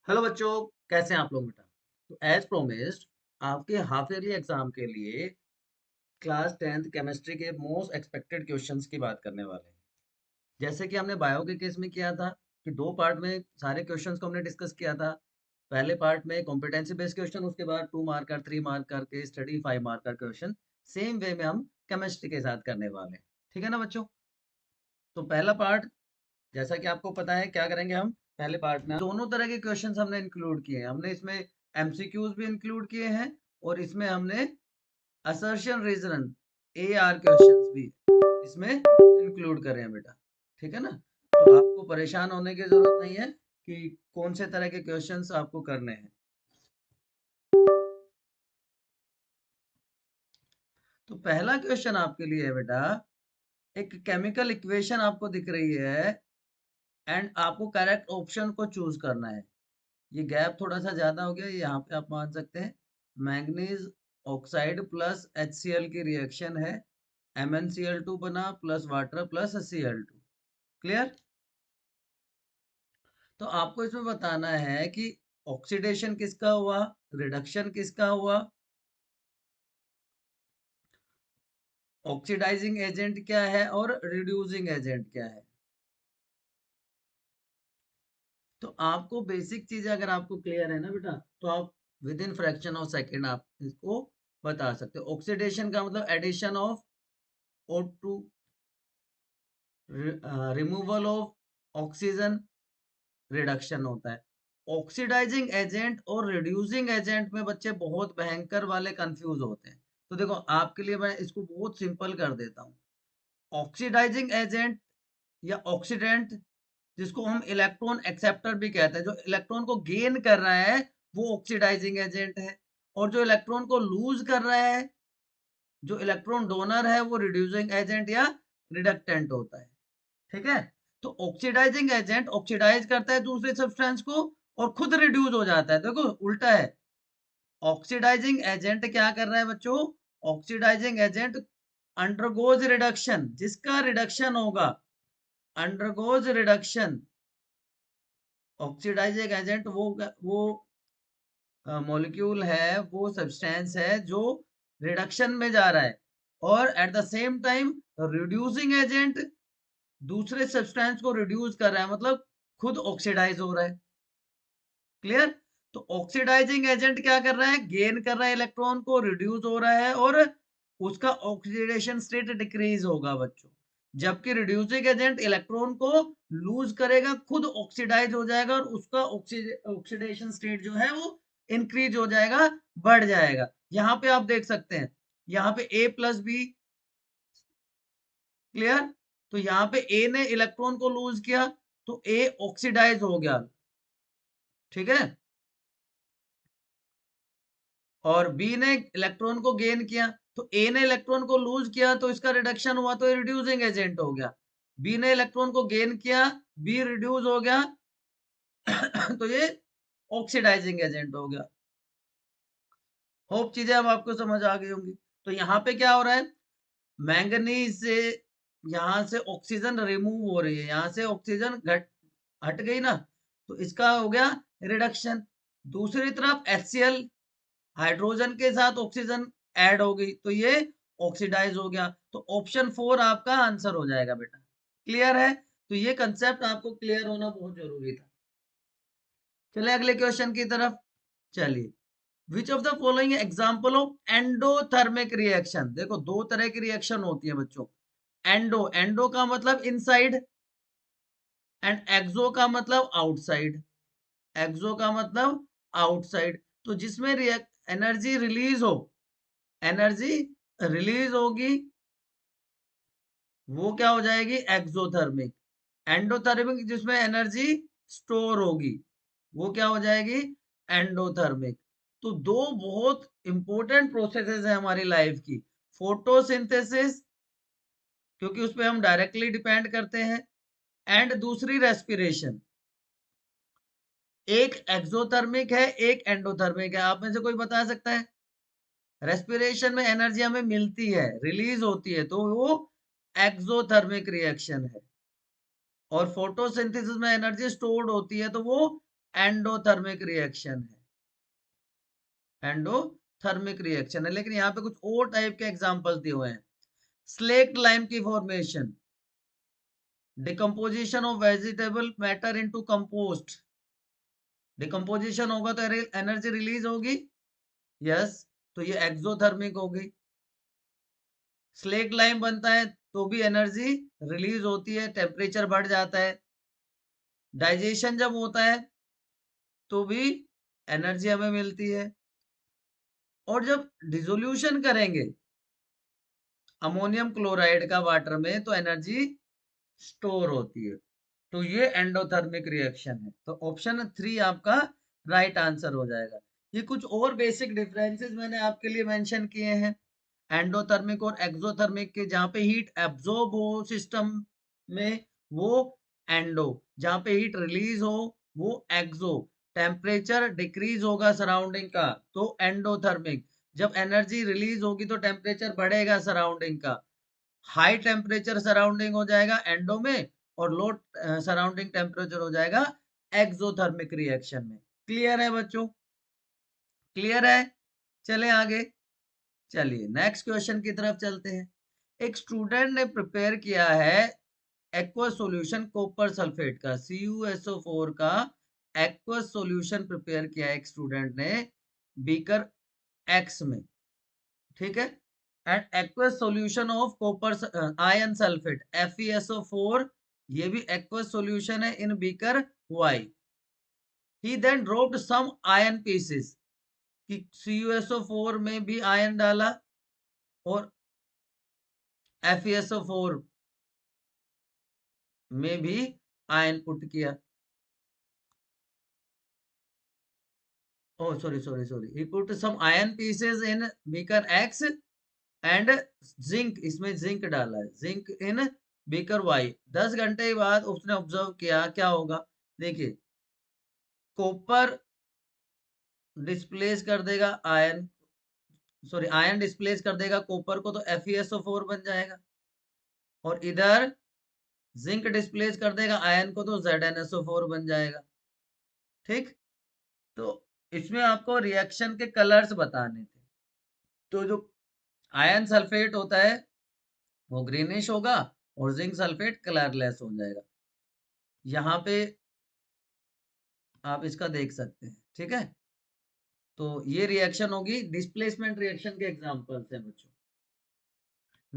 Hello बच्चों, कैसे हैं आप लोग बेटा। तो एज प्रोमिस्ड आपके हाफ ईयरली एग्जाम के लिए क्लास 10th केमिस्ट्री के मोस्ट एक्सपेक्टेड क्वेश्चंस की बात करने वाले हैं। जैसे कि हमने बायो के केस में किया था कि दो पार्ट में सारे क्वेश्चंस को हमने डिस्कस किया था। पहले पार्ट में कॉम्पिटेंसी बेस्ड क्वेश्चन, उसके बाद 2 मार्क का 3 मार्क का केस स्टडी 5 मार्क का क्वेश्चन। सेम वे में हम केमिस्ट्री के साथ करने वाले हैं। ठीक है ना बच्चों। तो पहला पार्ट, जैसा कि आपको पता है क्या करेंगे हम। पहले पार्ट में दोनों तरह के क्वेश्चंस हमने इंक्लूड किए हैं। हमने इसमें एमसीक्यूज भी इंक्लूड किए हैं और इसमें हमने असर्शन रीजन एआर क्वेश्चंस भी इसमें इंक्लूड करे हैं बेटा। ठीक है ना। तो आपको परेशान होने की जरूरत नहीं है कि कौन से तरह के क्वेश्चंस आपको करने हैं। तो पहला क्वेश्चन आपके लिए है बेटा, एक केमिकल इक्वेशन आपको दिख रही है एंड आपको करेक्ट ऑप्शन को चूज करना है। ये गैप थोड़ा सा ज्यादा हो गया, यहाँ पे आप मान सकते हैं। मैंगनीज ऑक्साइड प्लस HCl की रिएक्शन है, MnCl2 बना plus water plus Cl2। Clear. तो आपको इसमें बताना है कि ऑक्सीडेशन किसका हुआ, रिडक्शन किसका हुआ, ऑक्सीडाइजिंग एजेंट क्या है और रिड्यूसिंग एजेंट क्या है। तो आपको बेसिक चीजें अगर आपको क्लियर है ना बेटा, तो आप within fraction of second आप इसको बता सकते हो। ऑक्सीडेशन का मतलब addition of O2, removal of oxygen, reduction होता है। ऑक्सीडाइजिंग एजेंट और रिड्यूसिंग एजेंट में बच्चे बहुत भयंकर वाले कंफ्यूज होते हैं। तो देखो आपके लिए मैं इसको बहुत सिंपल कर देता हूँ। ऑक्सीडाइजिंग एजेंट या ऑक्सीडेंट, जिसको हम इलेक्ट्रॉन एक्सेप्टर भी कहते हैं, जो इलेक्ट्रॉन को गेन कर रहा है वो ऑक्सीडाइजिंग एजेंट है। और जो इलेक्ट्रॉन को लूज कर रहा है, जो इलेक्ट्रॉन डोनर है, वो रिड्यूसिंग एजेंट या रिडक्टेंट होता है। ठीक है। तो ऑक्सीडाइजिंग एजेंट ऑक्सीडाइज करता है दूसरे सब्सटेंस को और खुद रिड्यूस हो जाता है। देखो उल्टा है। ऑक्सीडाइजिंग एजेंट क्या कर रहा है बच्चों, ऑक्सीडाइजिंग एजेंट अंडरगोज रिडक्शन, जिसका रिडक्शन होगा अंडरगोज रिडक्शन। ऑक्सीडाइजिंग एजेंट वो मॉलिक्यूल है, वो सब्सटेंस है जो रिडक्शन में जा रहा है, और at the same time reducing agent दूसरे सब्सटेंस को रिड्यूस कर रहा है, मतलब खुद ऑक्सीडाइज हो रहा है। क्लियर। तो ऑक्सीडाइजिंग एजेंट क्या कर रहा है, गेन कर रहा है इलेक्ट्रॉन को, रिड्यूस हो रहा है और उसका ऑक्सीडेशन स्टेट डिक्रीज होगा बच्चों। जबकि रिड्यूसिंग एजेंट इलेक्ट्रॉन को लूज करेगा, खुद ऑक्सीडाइज हो जाएगा और उसका ऑक्सीडेशन स्टेट जो है वो इंक्रीज हो जाएगा, बढ़ जाएगा। यहाँ पे आप देख सकते हैं, यहाँ पे A+B। क्लियर। तो यहाँ पे A ने इलेक्ट्रॉन को लूज किया तो A ऑक्सीडाइज हो गया। ठीक है। और बी ने इलेक्ट्रॉन को गेन किया तो ए ने इलेक्ट्रॉन को लूज किया तो इसका रिडक्शन हुआ, तो रिड्यूसिंग एजेंट हो गया। बी ने इलेक्ट्रॉन को गेन किया, बी रिड्यूस हो गया तो ये ऑक्सीडाइजिंग एजेंट हो गया। होप चीजें अब आपको समझ आ गई होंगी। तो यहाँ पे क्या हो रहा है, मैंगनीज से यहाँ से ऑक्सीजन रिमूव हो रही है, यहाँ से ऑक्सीजन घट हट गई ना, तो इसका हो गया रिडक्शन। दूसरी तरफ HCl हाइड्रोजन के साथ ऑक्सीजन ऐड हो गई तो ये ऑक्सीडाइज हो गया। तो ऑप्शन 4 आपका आंसर हो जाएगा बेटा। क्लियर है। तो ये कंसेप्ट आपको क्लियर होना बहुत जरूरी था। चलिए अगले क्वेश्चन की तरफ चलिए। विच of the following example of endothermic reaction. देखो दो तरह की रिएक्शन होती है बच्चों। एंडो, एंडो का मतलब इनसाइड एंड एक्सो का मतलब आउटसाइड। एक्सो का मतलब आउटसाइड। तो जिसमें एनर्जी रिलीज हो, एनर्जी रिलीज होगी, वो क्या हो जाएगी, एक्सोथर्मिक। एंडोथर्मिक जिसमें एनर्जी स्टोर होगी, वो क्या हो जाएगी, एंडोथर्मिक। तो दो बहुत इंपॉर्टेंट प्रोसेसेस है हमारी लाइफ की। फोटोसिंथेसिस, क्योंकि उस पर हम डायरेक्टली डिपेंड करते हैं, एंड दूसरी रेस्पिरेशन। एक एक्सोथर्मिक है, एक एंडोथर्मिक है। आप में से कोई बता सकता है। रेस्पिरेशन में एनर्जी हमें मिलती है, रिलीज होती है, तो वो एक्सोथर्मिक रिएक्शन है। और फोटोसिंथेसिस में एनर्जी स्टोर्ड होती है, तो वो एंडोथर्मिक रिएक्शन है, एंडोथर्मिक रिएक्शन है। लेकिन यहाँ पे कुछ और टाइप के एग्जांपल दिए हुए हैं। स्लेक्ट लाइम की formation, decomposition of vegetable matter into compost, decomposition होगा तो एनर्जी रिलीज होगी, यस, तो ये एक्सोथर्मिक होगी। स्लेक्ट लाइम बनता है तो भी एनर्जी रिलीज होती है, टेम्परेचर बढ़ जाता है। डाइजेशन जब होता है तो भी एनर्जी हमें मिलती है। और जब डिसोल्यूशन करेंगे अमोनियम क्लोराइड का वाटर में तो एनर्जी स्टोर होती है। तो ये एंडोथर्मिक रिएक्शन है। तो ऑप्शन 3 आपका राइट आंसर हो जाएगा। ये कुछ और बेसिक डिफरेंसेस मैंने आपके लिए मेंशन किए हैं एंडोथर्मिक और एक्सोथर्मिक के। जहां पे हीट एब्जॉर्ब हो सिस्टम में वो एंडो, जहां पे हीट रिलीज हो वो एक्सो, टेम्परेचर डिक्रीज होगा सराउंडिंग का तो एंडोथर्मिक, जब एनर्जी रिलीज होगी तो टेम्परेचर बढ़ेगा सराउंडिंग का, हाई टेम्परेचर सराउंडिंग हो जाएगा एंडो में और लो सराउंडिंग टेम्परेचर हो जाएगा एक्सोथर्मिक रिएक्शन में। क्लियर है बच्चों? क्लियर है? चले आगे। चलिए नेक्स्ट क्वेश्चन की तरफ चलते हैं। एक स्टूडेंट ने प्रिपेयर किया है एक्वा सॉल्यूशन कॉपर सल्फेट का, CuSO4 का एक्वा सॉल्यूशन प्रिपेयर किया है एक स्टूडेंट ने बीकर एक्स में, ठीक है। And aqueous solution of copper iron sulphate FeSO4, ये भी एक्वस सॉल्यूशन है in beaker Y। He then dropped some iron pieces, कि CuSO4 में भी आयन डाला और FeSO4 में भी आयन पुट किया। Oh, sorry. He put some iron pieces in beaker X and zinc, इसमें जिंक डाला है, जिंक इन बीकर Y। 10 घंटे बाद उसने ऑब्जर्व किया क्या होगा। देखिए कॉपर डिस्प्लेस कर देगा आयन, सॉरी आयन डिस्प्लेस कर देगा कॉपर को तो FeSO4 बन जाएगा, और इधर जिंक डिस्प्लेस कर देगा आयन को तो ZnSO4 बन जाएगा। ठीक, तो इसमें आपको रिएक्शन के कलर्स बताने थे। तो जो आयन सल्फेट होता है वो ग्रीनिश होगा और जिंक सल्फेट कलरलेस हो जाएगा। यहाँ पे आप इसका देख सकते हैं, ठीक है। तो ये रिएक्शन होगी, डिस्प्लेसमेंट रिएक्शन के एग्जांपल्स हैं बच्चों।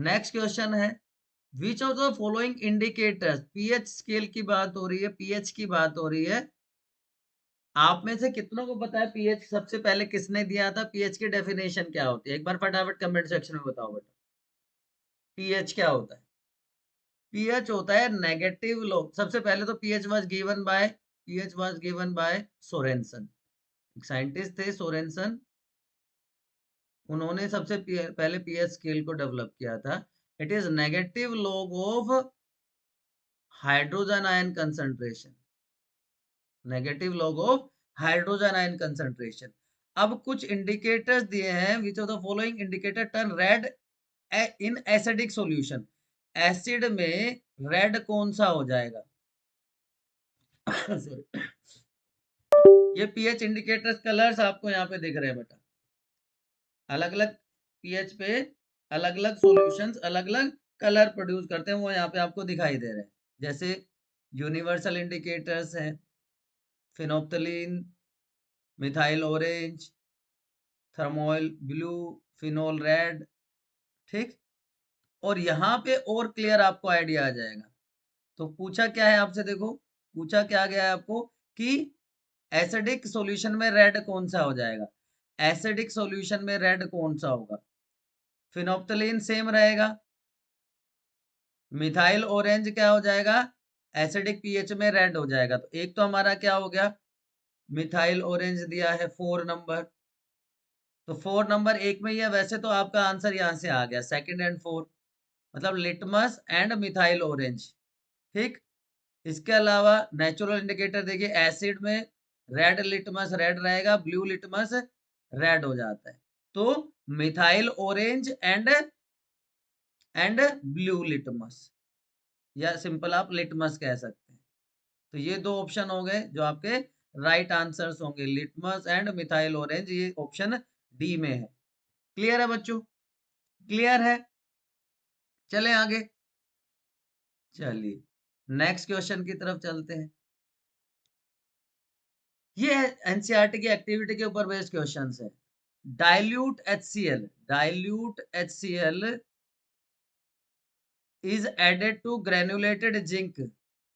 नेक्स्ट क्वेश्चन है विच of the following indicators, pH scale की बात हो रही है, पीएच की बात हो रही है। आप में से कितनों को पता है पीएच सबसे पहले किसने दिया था, पीएच की डेफिनेशन क्या होती है? एक बार फटाफट कमेंट सेक्शन में बताओ बेटा, पीएच क्या होता है? पीएच होता है नेगेटिव लॉग। सबसे पहले तो pH was given by Sorensen, एक साइंटिस्ट थे सोरेनसन, उन्होंने सबसे पहले पीएच स्केल को डेवलप किया था। It is negative log of hydrogen ion concentration, negative log of hydrogen ion concentration. अब कुछ इंडिकेटर्स दिए हैं, विच of the following indicator turn red in acidic solution, acid में रेड कौन सा हो जाएगा? ये पीएच इंडिकेटर्स कलर्स आपको यहाँ पे दिख रहे हैं बेटा, अलग अलग पीएच पे अलग अलग सॉल्यूशंस अलग अलग कलर प्रोड्यूस करते हैं, वो यहाँ पे आपको दिखाई दे रहे हैं। जैसे यूनिवर्सल इंडिकेटर्स हैं, phenolphthalein, methyl orange, thymol blue, phenol red, ठीक। और यहाँ पे और क्लियर आपको आइडिया आ जाएगा। तो पूछा क्या है आपसे, देखो पूछा क्या गया है आपको कि एसिडिक सॉल्यूशन में रेड कौन सा हो जाएगा, एसिडिक सॉल्यूशन में रेड कौन सा होगा? फिनोप्थलीन सेम रहेगा, मिथाइल ऑरेंज क्या हो जाएगा, एसिडिक पीएच में रेड हो जाएगा। तो एक तो हमारा क्या हो गया, मिथाइल ऑरेंज दिया है 4 नंबर, तो 4 नंबर एक में ही है। वैसे तो आपका आंसर यहां से आ गया सेकंड एंड 4, मतलब लिटमस एंड मिथाइल ऑरेंज, ठीक। इसके अलावा नेचुरल इंडिकेटर देखिए, एसिड में रेड लिटमस रेड रहेगा, ब्लू लिटमस रेड हो जाता है। तो methyl orange and blue litmus, या सिंपल आप लिटमस कह सकते हैं। तो ये दो ऑप्शन हो गए जो आपके राइट आंसर्स होंगे लिटमस एंड मिथाइल ऑरेंज, ये ऑप्शन डी में है। क्लियर है बच्चों? क्लियर है? चलें आगे। चलिए नेक्स्ट क्वेश्चन की तरफ चलते हैं। ये एनसीईआरटी की एक्टिविटी के ऊपर बेस्ड क्वेश्चंस है। Dilute HCl, dilute HCl is added to granulated zinc,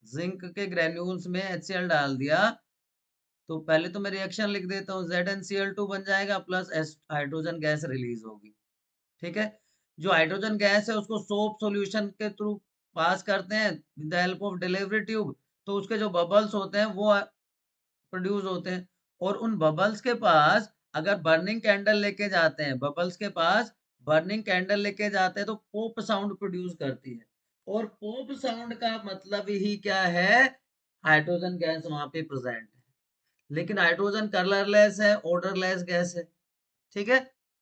zinc के ग्रेन्यूल्स में HCl डाल दिया तो पहले तो मैं रिएक्शन लिख देता हूँ, ZnCl2 बन जाएगा प्लस हाइड्रोजन गैस रिलीज होगी। ठीक है, जो हाइड्रोजन गैस है उसको सोप सॉल्यूशन के थ्रू पास करते हैं with the help of delivery tube, तो उसके जो बबल्स होते हैं वो प्रोड्यूस होते हैं। और उन बबल्स के पास अगर बर्निंग कैंडल लेके जाते हैं, बबल्स के पास बर्निंग कैंडल लेके जाते हैं तो पोप साउंड प्रोड्यूस करती है। और पोप साउंड का मतलब ही क्या है? हाइड्रोजन गैस वहां पे प्रेजेंट है, लेकिन हाइड्रोजन कलरलेस है, ऑर्डरलेस गैस है। ठीक है,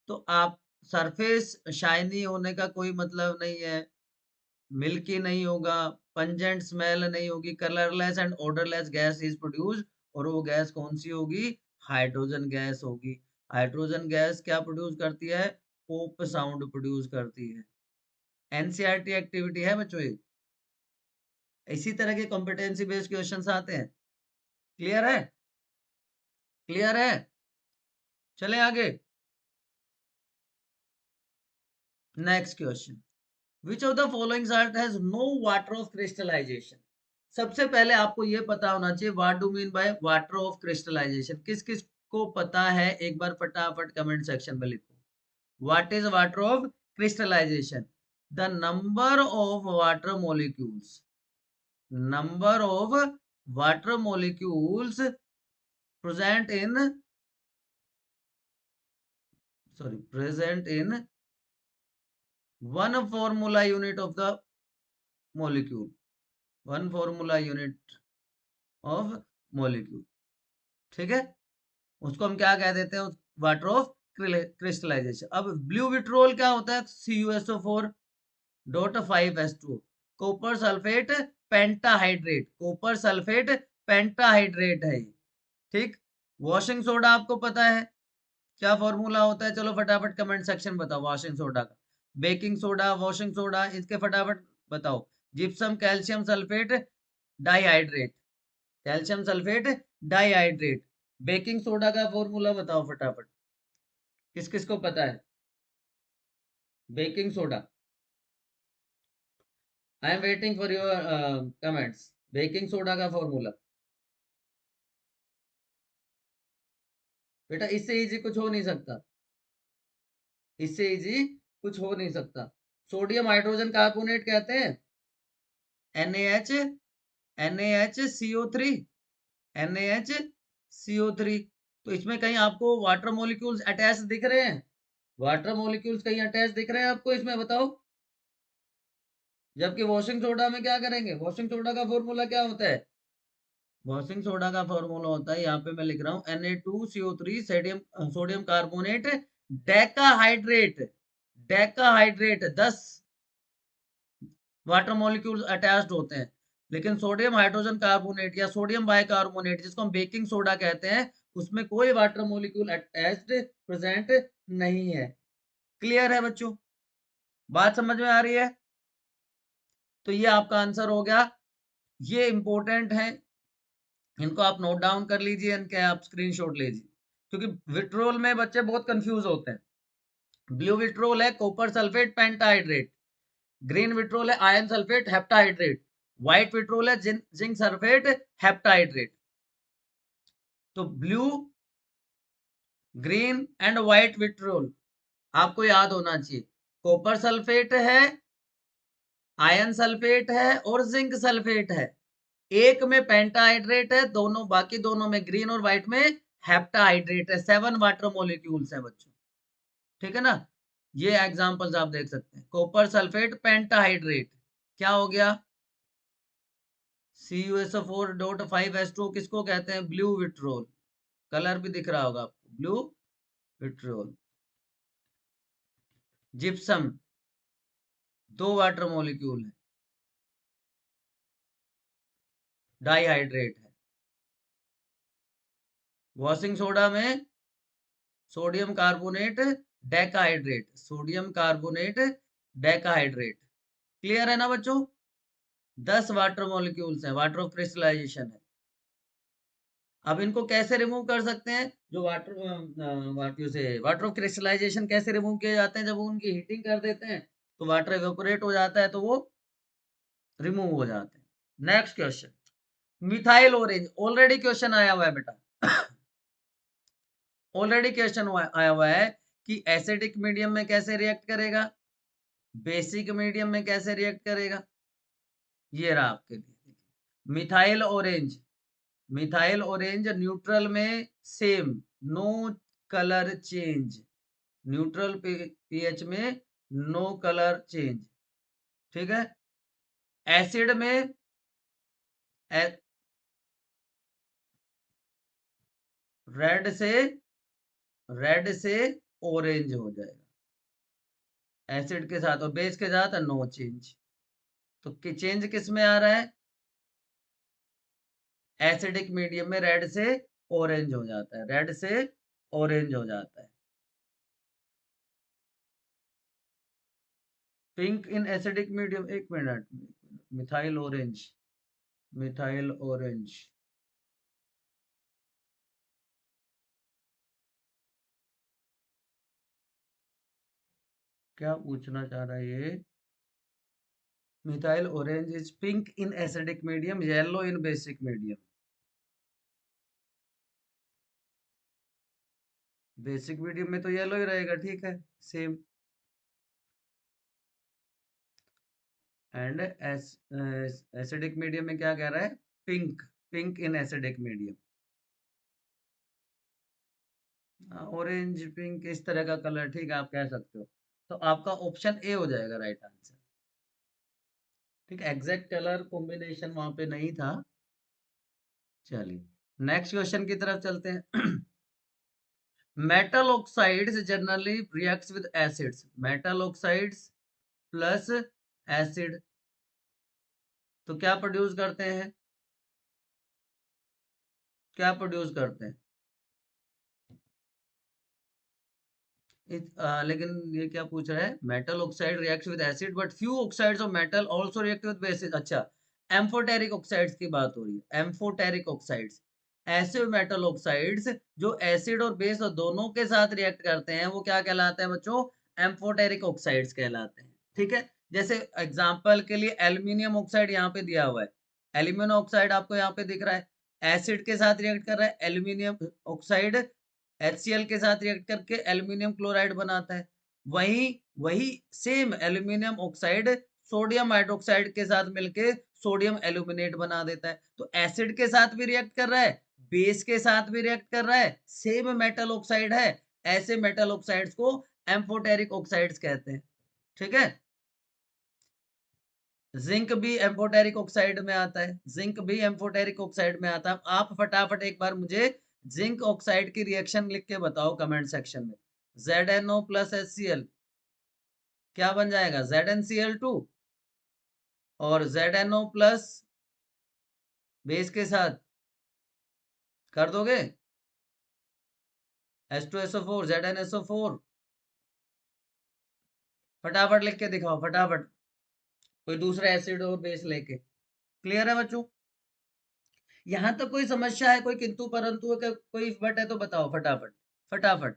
तो आप सरफेस शाइनी होने का कोई मतलब नहीं है, मिल्की नहीं होगा, पंजेंट स्मेल नहीं होगी, colourless and odourless gas is produce. और वो गैस कौन सी होगी? हाइड्रोजन गैस होगी। हाइड्रोजन गैस क्या प्रोड्यूस करती है? पोप साउंड प्रोड्यूस करती है। एनसीईआरटी एक्टिविटी है बच्चों ये। इसी तरह के कॉम्पिटेंसी बेस्ड क्वेश्चंस आते हैं। क्लियर है? क्लियर है? चलें आगे। Next question, which of the following salt has no water of crystallisation? सबसे पहले आपको ये पता होना चाहिए what do mean by water of crystallisation. किस किस को पता है? एक बार फटाफट कमेंट सेक्शन में लिखो। What is water of crystallisation? The number of water molecules, number of water molecules present in, sorry, present in one formula unit of the molecule, one formula unit of molecule. ठीक है, उसको हम क्या कह देते हैं? Water of crystallisation. अब blue vitriol क्या होता है? CuSO4.5H2O, copper sulphate pentahydrate, copper sulphate pentahydrate है। ठीक, वॉशिंग सोडा आपको पता है क्या फॉर्मूला होता है? चलो फटाफट कमेंट सेक्शन बताओ वॉशिंग सोडा का। बेकिंग सोडा, वॉशिंग सोडा, इसके फटाफट बताओ। Gypsum calcium sulphate dihydrate, calcium sulphate dihydrate. Baking soda का फॉर्मूला बताओ फटाफट, किस किस को पता है? Baking soda, I am waiting for your comments. Baking soda का फॉर्मूला बेटा, इससे इजी कुछ हो नहीं सकता, इससे इजी कुछ हो नहीं सकता। सोडियम हाइड्रोजन कार्बोनेट कहते हैं NaH, NaHCO3, NaHCO3। तो इसमें कहीं आपको वाटर मॉलिक्यूल्स अटैच दिख रहे हैं? वाटर मॉलिक्यूल्स कहीं अटैच दिख रहे हैं आपको इसमें? बताओ। जबकि वॉशिंग सोडा में क्या करेंगे? वॉशिंग सोडा का फॉर्मूला क्या होता है? वॉशिंग सोडा का फॉर्मूला होता है, यहाँ पे मैं लिख रहा हूँ, Na2CO3 sodium, sodium carbonate decahydrate, decahydrate 10 water molecules attached होते हैं। लेकिन सोडियम हाइड्रोजन कार्बोनेट या सोडियम बाइकार्बोनेट, जिसको हम बेकिंग सोडा कहते हैं, उसमें कोई वाटर मॉलिक्यूल अटैच्ड प्रेजेंट नहीं है। क्लियर है बच्चों? बात समझ में आ रही है? तो ये आपका आंसर हो गया। ये इंपॉर्टेंट है, इनको आप नोट डाउन कर लीजिए, इनके आप स्क्रीनशॉट लीजिए, क्योंकि विट्रोल में बच्चे बहुत कंफ्यूज होते हैं। ब्लू विट्रोल है copper sulphate pentahydrate, green vitriol है iron sulphate heptahydrate, white vitriol है जिंक सल्फेट हेप्टाहाइड्रेट। तो blue, green and white vitriol आपको याद होना चाहिए। कॉपर सल्फेट है, आयरन सल्फेट है और जिंक सल्फेट है। एक में पेंटाहाइड्रेट है, दोनों बाकी दोनों में, ग्रीन और व्हाइट में हेप्टाहाइड्रेट है। 7 वाटर मॉलिक्यूल्स है बच्चों। ठीक है ना? ये एग्जांपल्स आप देख सकते हैं। कॉपर सल्फेट पेंटाहाइड्रेट क्या हो गया? CuSO4.5H2O किसको कहते हैं? Blue vitriol. कलर भी दिख रहा होगा आपको, blue vitriol. Gypsum 2 water molecule है, डाइहाइड्रेट है। वॉशिंग सोडा में sodium carbonate decahydrate, sodium carbonate decahydrate. Clear है ना बच्चों? 10 वाटर मॉलिक्यूल्स हैं, वाटर ऑफ क्रिस्टलाइजेशन है। अब इनको कैसे रिमूव कर सकते हैं? जो वाटर ऑफ क्रिस्टलाइजेशन कैसे रिमूव किए जाते हैं? जब उनकी हीटिंग कर देते हैं तो वाटर इवेपोरेट हो जाता है, तो वो रिमूव हो जाते हैं। Next question, methyl orange. Already question आया हुआ है बेटा, ऑलरेडी क्वेश्चन आया हुआ है कि एसिडिक मीडियम में कैसे रिएक्ट करेगा, बेसिक मीडियम में कैसे रिएक्ट करेगा। ये रहा आपके लिए methyl orange. Methyl orange neutral में same, no colour change, neutral pH में नो कलर चेंज। ठीक है। एसिड में रेड से ऑरेंज हो जाएगा एसिड के साथ, और बेस के साथ नो चेंज। तो चेंज किस में आ रहा है? एसिडिक मीडियम में रेड से ऑरेंज हो जाता है, रेड से ऑरेंज हो जाता है। पिंक इन एसिडिक मीडियम, एक minute, methyl orange, methyl orange. क्या पूछना चाह रहा है ये? Methyl orange is pink in acidic medium, yellow in basic medium. Basic medium में तो येलो ही रहेगा, ठीक है, सेम। एंड एसिडिक मीडियम में क्या कह रहा है? Pink, pink in acidic medium. Orange pink इस तरह का कलर, ठीक है, आप कह सकते हो। तो आपका ऑप्शन ए हो जाएगा राइट आंसर। ठीक, एग्जैक्ट कलर कॉम्बिनेशन वहां पे नहीं था। चलिए नेक्स्ट क्वेश्चन की तरफ चलते हैं। Metal oxides generally reacts with acids, metal oxides plus acid तो क्या प्रोड्यूस करते हैं? क्या प्रोड्यूस करते हैं? लेकिन ये क्या पूछ रहा है? Metal oxide reacts with acid but few oxides of metal also react with basis. अच्छा, एम्फोटेरिक ऑक्साइड्स की बात हो रही है, एम्फोटेरिक ऑक्साइड्स। ऐसे मेटल ऑक्साइड्स जो एसिड और बेस दोनों के साथ रिएक्ट करते हैं, वो क्या कहलाते हैं बच्चों? एम्फोटेरिक ऑक्साइड्स कहलाते हैं। ठीक है। जैसे एग्जांपल के लिए एल्यूमिनियम ऑक्साइड यहाँ पे दिया हुआ है, एल्यूमिनियम ऑक्साइड आपको यहाँ पे दिख रहा है, एसिड के साथ रिएक्ट कर रहा है, एल्यूमिनियम ऑक्साइड HCl के साथ रिएक्ट करके एल्यूमिनियम क्लोराइड बनाता है। वही वही same aluminium oxide sodium hydroxide के साथ मिलके सोडियम एल्यूमिनेट बना देता है। तो एसिड के साथ भी रिएक्ट कर रहा है, बेस के साथ भी रिएक्ट कर रहा है, सेम मेटल ऑक्साइड है। ऐसे मेटल ऑक्साइड्स को एम्फोटेरिक ऑक्साइड्स कहते हैं। ठीक है। जिंक भी एम्फोटेरिक ऑक्साइड में आता है, जिंक भी एम्फोटेरिक ऑक्साइड में आता है। आप फटाफट एक बार मुझे जिंक ऑक्साइड की रिएक्शन लिख के बताओ कमेंट सेक्शन में। ZnO प्लस HCl क्या बन जाएगा? ZnCl2। और ZnO प्लस बेस के साथ कर दोगे H2SO4, ZnSO4। फटाफट लिख के दिखाओ फटाफट, कोई दूसरा एसिड और बेस लेके। क्लियर है बच्चों? यहां तक कोई समस्या है, कोई किंतु परंतु है, कोई बट है तो बताओ फटाफट, फटाफट।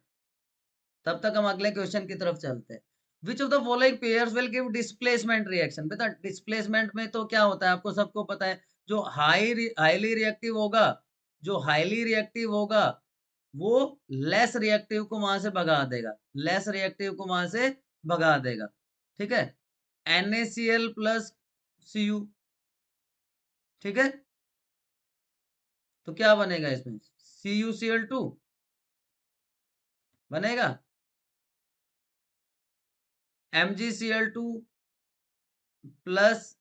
तब तक हम अगले क्वेश्चन की तरफ चलते हैं। विच of the following pairs will give displacement reaction? बेटा डिस्प्लेसमेंट में तो क्या होता है आपको सबको पता है, जो हाईली रिएक्टिव होगा, जो हाईली रिएक्टिव होगा वो लेस रिएक्टिव को वहां से भगा देगा, लेस रिएक्टिव को वहां से भगा देगा। ठीक है। NaCl plus Cu। ठीक है। तो क्या बनेगा इसमें? CuCl2 बनेगा। MgCl2 प्लस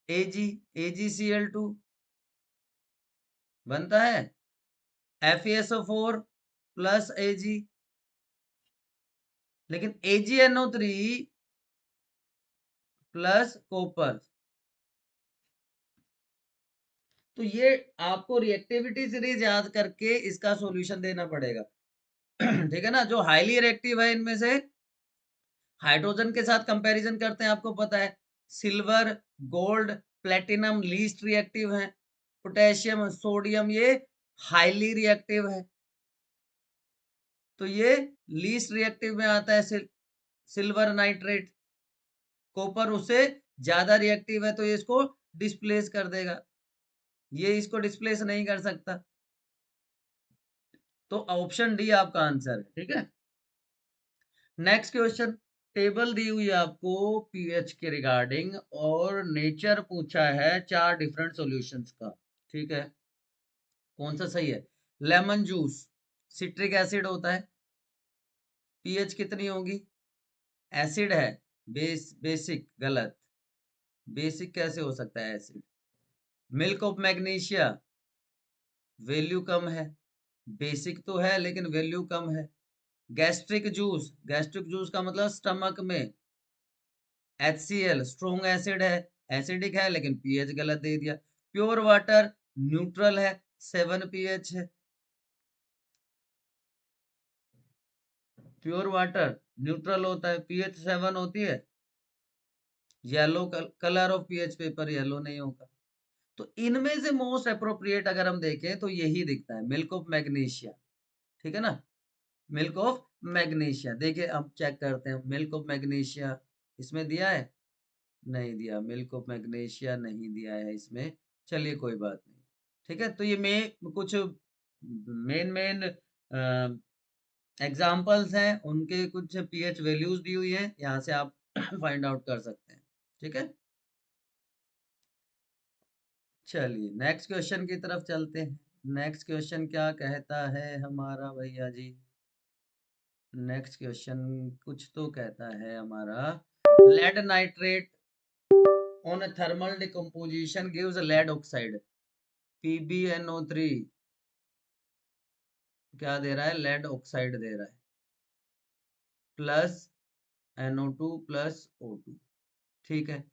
AgCl2 बनता है। FeSO4 प्लस Ag, लेकिन AgNO3 प्लस कॉपर, तो ये आपको रिएक्टिविटी सीरीज याद करके इसका सॉल्यूशन देना पड़ेगा। ठीक है ना, जो हाईली रिएक्टिव है इनमें से हाइड्रोजन के साथ कंपैरिजन करते हैं, आपको पता है silver, gold, platinum least reactive है, पोटेशियम, सोडियम ये हाईली रिएक्टिव है। तो ये लीस्ट रिएक्टिव में आता है सिल्वर नाइट्रेट। कॉपर उससे ज्यादा रिएक्टिव है तो ये इसको डिस्प्लेस कर देगा, ये इसको डिस्प्लेस नहीं कर सकता। तो ऑप्शन डी आपका आंसर है। ठीक है, नेक्स्ट क्वेश्चन, टेबल दी हुई है आपको पीएच के रिगार्डिंग और नेचर पूछा है 4 डिफरेंट सॉल्यूशंस का। ठीक है, कौन सा सही है? लेमन जूस सिट्रिक एसिड होता है, पीएच कितनी होगी? एसिड है, बेसिक गलत, बेसिक कैसे हो सकता है acid? Milk of magnesia value कम है, बेसिक तो है लेकिन वैल्यू कम है। गैस्ट्रिक जूस, गैस्ट्रिक जूस का मतलब स्टमक में HCl स्ट्रॉन्ग एसिड है, एसिडिक है लेकिन पीएच गलत दे दिया। प्योर वाटर न्यूट्रल है, 7 पीएच है। प्योर वाटर न्यूट्रल होता है, पीएच 7 होती है। Yellow colour of pH paper yellow नहीं होगा। तो इनमें से मोस्ट अप्रोप्रिएट अगर हम देखें तो यही दिखता है, मिल्क ऑफ मैग्नीशिया। ठीक है ना, मिल्क ऑफ मैग्नीशिया। देखिए अब चेक करते हैं, मिल्क ऑफ मैग्नीशिया इसमें दिया है, नहीं दिया, मिल्क ऑफ मैग्नीशिया नहीं दिया है इसमें। चलिए कोई बात नहीं। ठीक है, तो ये कुछ मेन मेन एग्जाम्पल्स हैं, उनके कुछ पीएच वैल्यूज दी हुई हैं, यहाँ से आप फाइंड आउट कर सकते हैं। ठीक है, चलिए नेक्स्ट क्वेश्चन की तरफ चलते हैं। नेक्स्ट क्वेश्चन क्या कहता है हमारा भैया जी? नेक्स्ट क्वेश्चन कुछ तो कहता है हमारा, lead nitrate on thermal decomposition gives lead oxide, PbNO3 क्या दे रहा है? लेड ऑक्साइड दे रहा है, प्लस NO2 प्लस O2। ठीक है,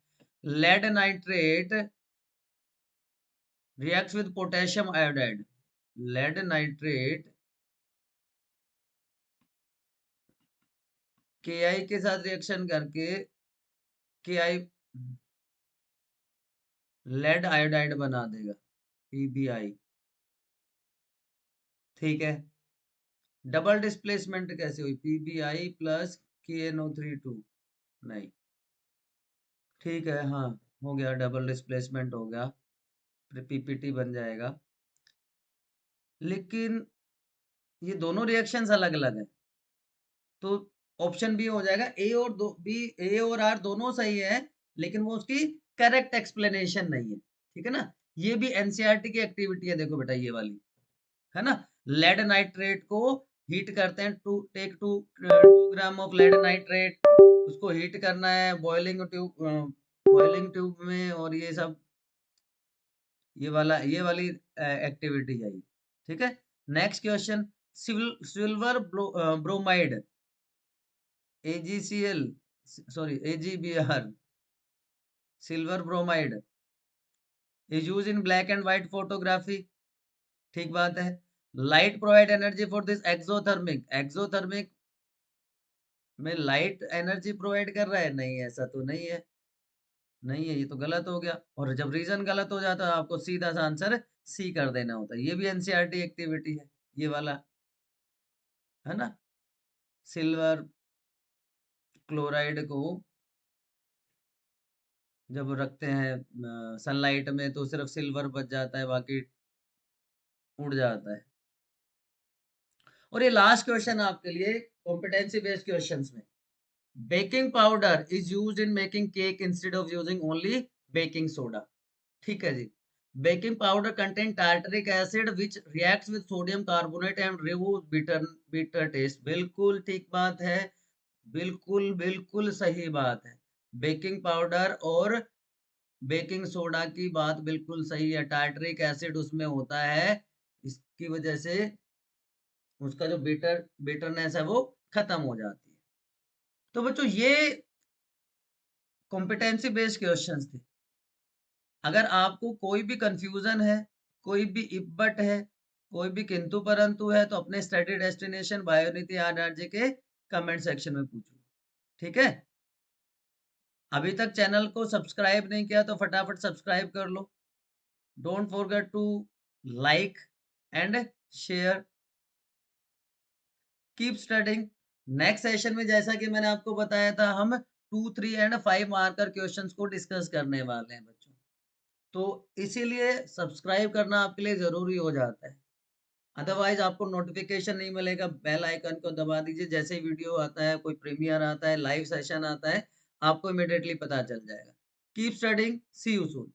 lead nitrate reacts with potassium iodide, lead nitrate Ki के साथ रिएक्शन करके Ki लेड आयोडाइड बना देगा, PbI। ठीक है, डबल डिस्प्लेसमेंट कैसे हुई? PbI प्लस KNO3 2, नहीं। ठीक है, हाँ हो गया, डबल डिस्प्लेसमेंट हो गया, PPT बन जाएगा। लेकिन ये दोनों रिएक्शंस अलग अलग है, तो ऑप्शन बी हो जाएगा। ए और आर दोनों सही है, लेकिन वो उसकी करेक्ट एक्सप्लेनेशन नहीं है। ठीक है ना, ये भी एनसीईआरटी की एक्टिविटी है, देखो बेटा ये वाली है ना। लेड नाइट्रेट को हीट करते हैं, take 2 gram of lead nitrate, उसको हीट करना है बॉइलिंग ट्यूब में, और ये सब ये वाली एक्टिविटी है ये। ठीक है, next question, silver bromide AgCl, sorry AgBr, silver bromide is use in black and white photography. ठीक बात है। Light provide energy for this exothermic, exothermic में लाइट एनर्जी प्रोवाइड कर रहा है? नहीं, ऐसा तो नहीं है, नहीं है, ये तो गलत हो गया। और जब रीजन गलत हो जाता है आपको सीधा सा आंसर सी कर देना होता है। ये भी एनसीईआरटी एक्टिविटी है ये वाला, है ना। सिल्वर क्लोराइड को जब रखते हैं सनलाइट में तो सिर्फ सिल्वर बच जाता है, बाकी उड़ जाता है। और ये लास्ट क्वेश्चन आपके लिए कॉम्पिटेंसी बेस्ड क्वेश्चंस में, baking powder is used in making cake instead of using only baking soda. ठीक है जी, baking powder contain tartaric acid which reacts with sodium carbonate and remove bitter taste. बिल्कुल ठीक बात है, बिल्कुल बिल्कुल सही बात है। बेकिंग पाउडर और बेकिंग सोडा की बात बिल्कुल सही है, टार्टरिक एसिड उसमें होता है, इसकी वजह से उसका जो बिटरनेस है वो खत्म हो जाती है। तो बच्चों ये कॉम्पिटेंसी बेस्ड क्वेश्चंस थे। अगर आपको कोई भी कंफ्यूजन है, कोई भी इफ बट है, कोई भी किंतु परंतु है, तो अपने स्टडी डेस्टिनेशन बायोनिधि आरजे के कमेंट सेक्शन में पूछो। ठीक है, अभी तक चैनल को सब्सक्राइब नहीं किया तो फटाफट सब्सक्राइब कर लो। Don't forget to like and share. Keep studying. Next session में जैसा कि मैंने आपको बताया था, हम 2, 3 एंड 5 मार्कर क्वेश्चंस को डिस्कस करने वाले हैं बच्चों। तो इसीलिए सब्सक्राइब करना आपके लिए जरूरी हो जाता है, अदरवाइज आपको नोटिफिकेशन नहीं मिलेगा। बेल आइकन को दबा दीजिए, जैसे ही वीडियो आता है, कोई प्रीमियर आता है, लाइव सेशन आता है, आपको इमिडिएटली पता चल जाएगा। Keep studying, see you soon.